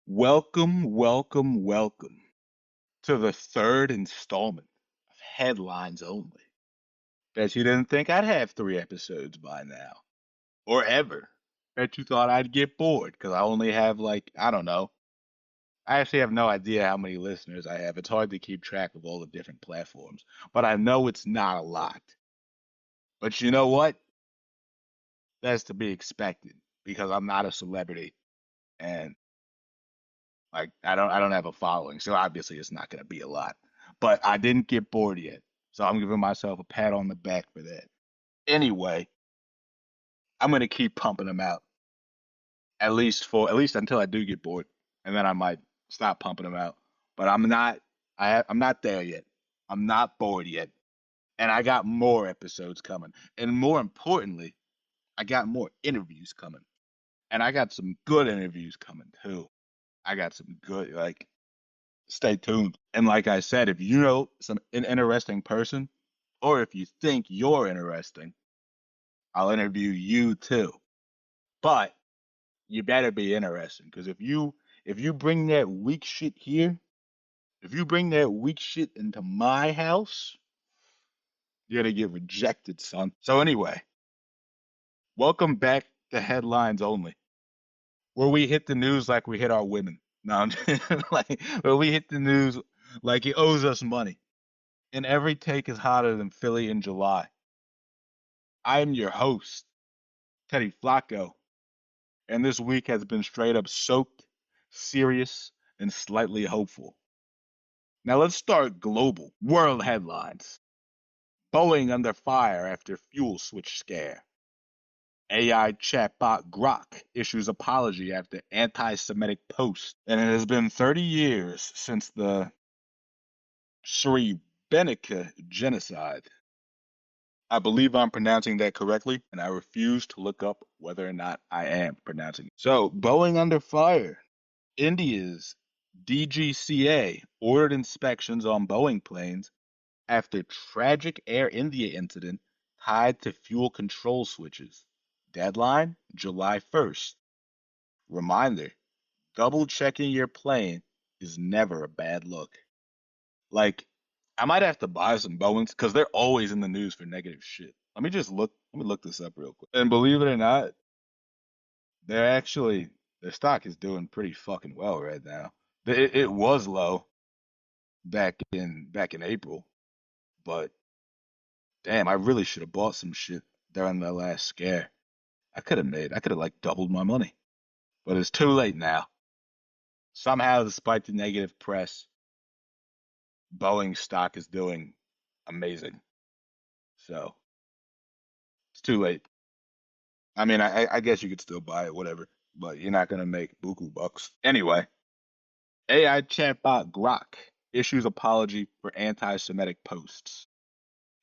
Welcome, welcome, welcome to the third installment of Headlines Only. Bet you didn't think I'd have three episodes by now, or ever. Bet you thought I'd get bored because I only have I don't know. I actually have no idea how many listeners I have. It's hard to keep track of all the different platforms, but I know it's not a lot. But you know what? That's to be expected because I'm not a celebrity and I don't have a following, so obviously it's not going to be a lot. But I didn't get bored yet, so I'm giving myself a pat on the back for that. Anyway, I'm going to keep pumping them out at least until I do get bored, and then I might stop pumping them out. But I'm not there yet. I'm not bored yet, and I got more episodes coming, and more importantly, I got more interviews coming, and I got some good interviews coming too. I got some good stay tuned. And like I said, if you know an interesting person, or if you think you're interesting, I'll interview you too. But you better be interesting, because if you bring that weak shit here, if you bring that weak shit into my house, you're gonna get rejected, son. So anyway, welcome back to Headlines Only, where we hit the news like we hit our women. No, where we hit the news like it owes us money. And every take is hotter than Philly in July. I am your host, Teddy Flacco, and this week has been straight up soaked, serious, and slightly hopeful. Now let's start global. World headlines. Boeing under fire after fuel switch scare. AI chatbot Grok issues apology after anti-Semitic post. And it has been 30 years since the Srebrenica genocide. I believe I'm pronouncing that correctly, and I refuse to look up whether or not I am pronouncing it. So, Boeing under fire. India's DGCA ordered inspections on Boeing planes after tragic Air India incident tied to fuel control switches. Deadline July 1st. Reminder, double checking your plane is never a bad look. Like, I might have to buy some Boeings because they're always in the news for negative shit. Let me look this up real quick. And believe it or not, they're actually their stock is doing pretty fucking well right now. It was low back in April, but damn, I really should have bought some shit during the last scare. I could have like doubled my money, but it's too late now. Somehow, despite the negative press, Boeing stock is doing amazing. So it's too late. I mean, I guess you could still buy it, whatever, but you're not gonna make buku bucks. Anyway, AI chatbot Grok issues apology for anti-Semitic posts.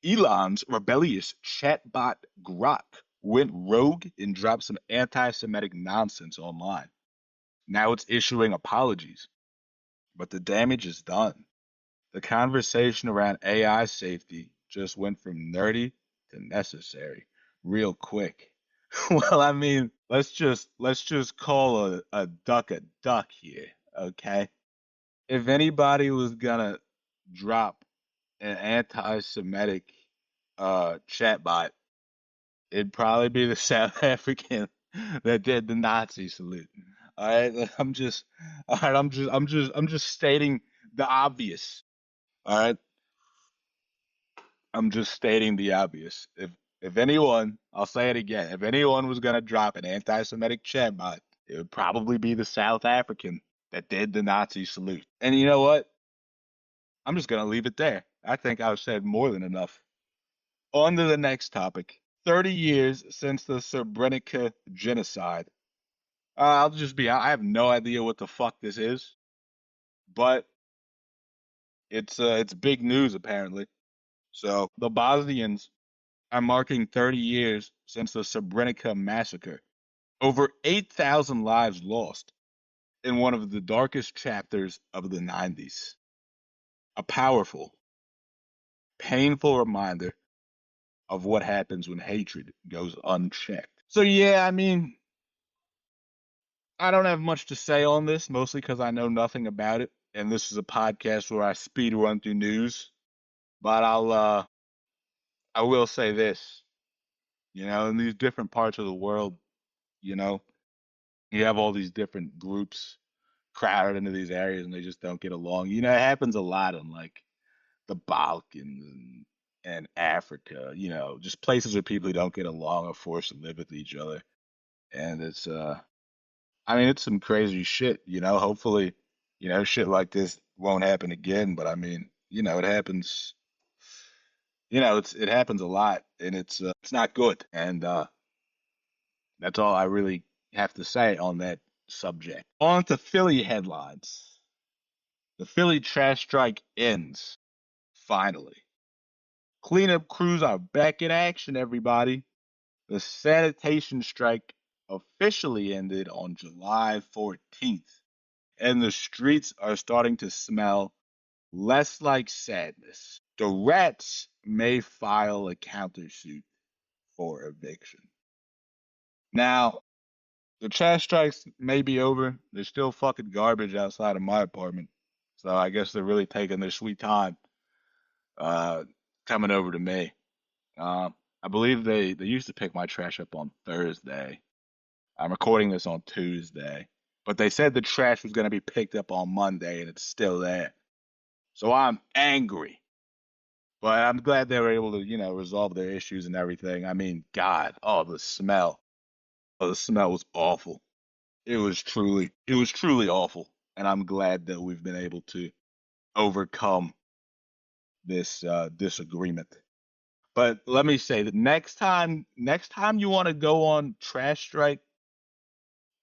Elon's rebellious chatbot Grok went rogue and dropped some anti-Semitic nonsense online. Now it's issuing apologies, but the damage is done. The conversation around AI safety just went from nerdy to necessary real quick. Well, I mean, let's just call a duck here, okay? If anybody was gonna drop an anti-Semitic chatbot, it'd probably be the South African that did the Nazi salute. All right, all right, I'm just stating the obvious. All right, I'm just stating the obvious. If anyone, I'll say it again, if anyone was gonna drop an anti-Semitic chatbot, it would probably be the South African that did the Nazi salute. And you know what? I'm just gonna leave it there. I think I've said more than enough. On to the next topic. 30 years since the Srebrenica genocide. I'll just be, I have no idea what the fuck this is, but it's big news apparently. So the Bosnians are marking 30 years since the Srebrenica massacre. Over 8,000 lives lost in one of the darkest chapters of the 90s. A powerful, painful reminder of what happens when hatred goes unchecked. So yeah, I mean, I don't have much to say on this, mostly because I know nothing about it, and this is a podcast where I speed run through news. But I will say this, in these different parts of the world, you know, you have all these different groups crowded into these areas, and they just don't get along. It happens a lot in like the Balkans and Africa. Just places where people who don't get along are forced to live with each other, and I mean, it's some crazy shit, Hopefully, shit like this won't happen again, but I mean, it happens, it happens a lot and it's not good. And that's all I really have to say on that subject. On to Philly headlines. The Philly trash strike ends, finally. Cleanup crews are back in action, everybody. The sanitation strike officially ended on July 14th, and the streets are starting to smell less like sadness. The rats may file a countersuit for eviction. Now, the trash strikes may be over. There's still fucking garbage outside of my apartment. So I guess they're really taking their sweet time uh, coming over to me. Uh, I believe they used to pick my trash up on Thursday. I'm recording this on Tuesday. But they said the trash was going to be picked up on Monday and it's still there. So I'm angry. But I'm glad they were able to, resolve their issues and everything. I mean, God, oh, the smell. Oh, the smell was awful. It was truly awful. And I'm glad that we've been able to overcome this disagreement. But let me say that next time you want to go on trash strike,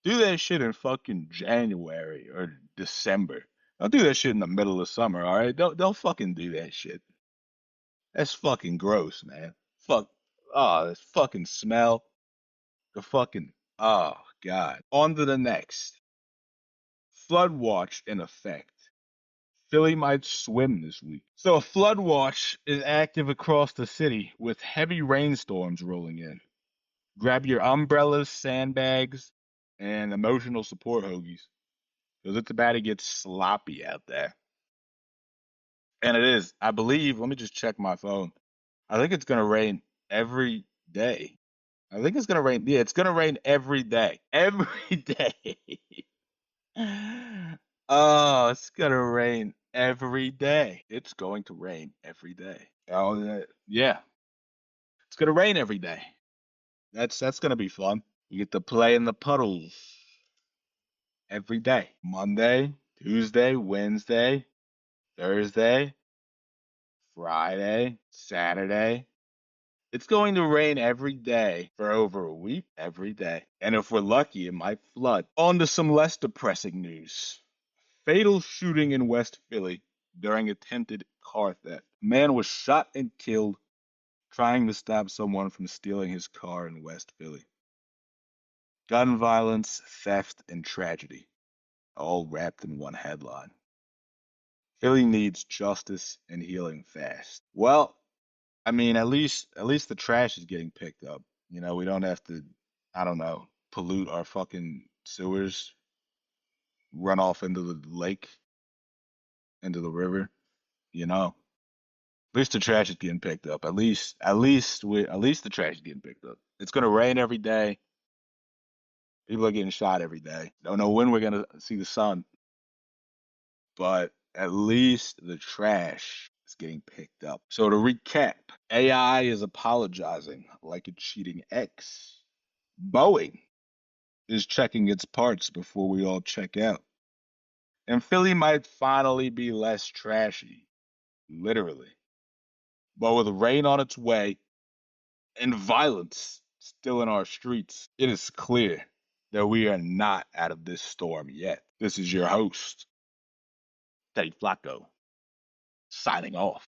do that shit in fucking January or December. Don't do that shit in the middle of summer, all right? Don't fucking do that shit. That's fucking gross, man. Fuck. Oh, this fucking smell. The fucking. Oh, God. On to the next. Flood watch in effect. Philly might swim this week. So a flood watch is active across the city with heavy rainstorms rolling in. Grab your umbrellas, sandbags, and emotional support hoagies because it's about to get sloppy out there. And it is. I believe, let me just check my phone. I think it's going to rain every day. I think it's going to rain. Yeah, it's going to rain every day. Every day. Oh, it's going to rain every day. It's going to rain every day. Oh, yeah. It's going to rain every day. That's going to be fun. You get to play in the puddles every day. Monday, Tuesday, Wednesday, Thursday, Friday, Saturday. It's going to rain every day for over a week, every day. And if we're lucky, it might flood. On to some less depressing news. Fatal shooting in West Philly during attempted car theft. Man was shot and killed trying to stop someone from stealing his car in West Philly. Gun violence, theft, and tragedy, all wrapped in one headline. Philly needs justice and healing fast. Well, I mean, at least the trash is getting picked up. We don't have to, I don't know, pollute our fucking sewers, run off into the lake, into the river. At least the trash is getting picked up. At least the trash is getting picked up. It's gonna rain every day. People are getting shot every day. Don't know when we're gonna see the sun, but at least the trash is getting picked up. So to recap, AI is apologizing like a cheating ex. Boeing is checking its parts before we all check out. And Philly might finally be less trashy, literally. But with rain on its way and violence still in our streets, it is clear that we are not out of this storm yet. This is your host, Teddy Flacco, signing off.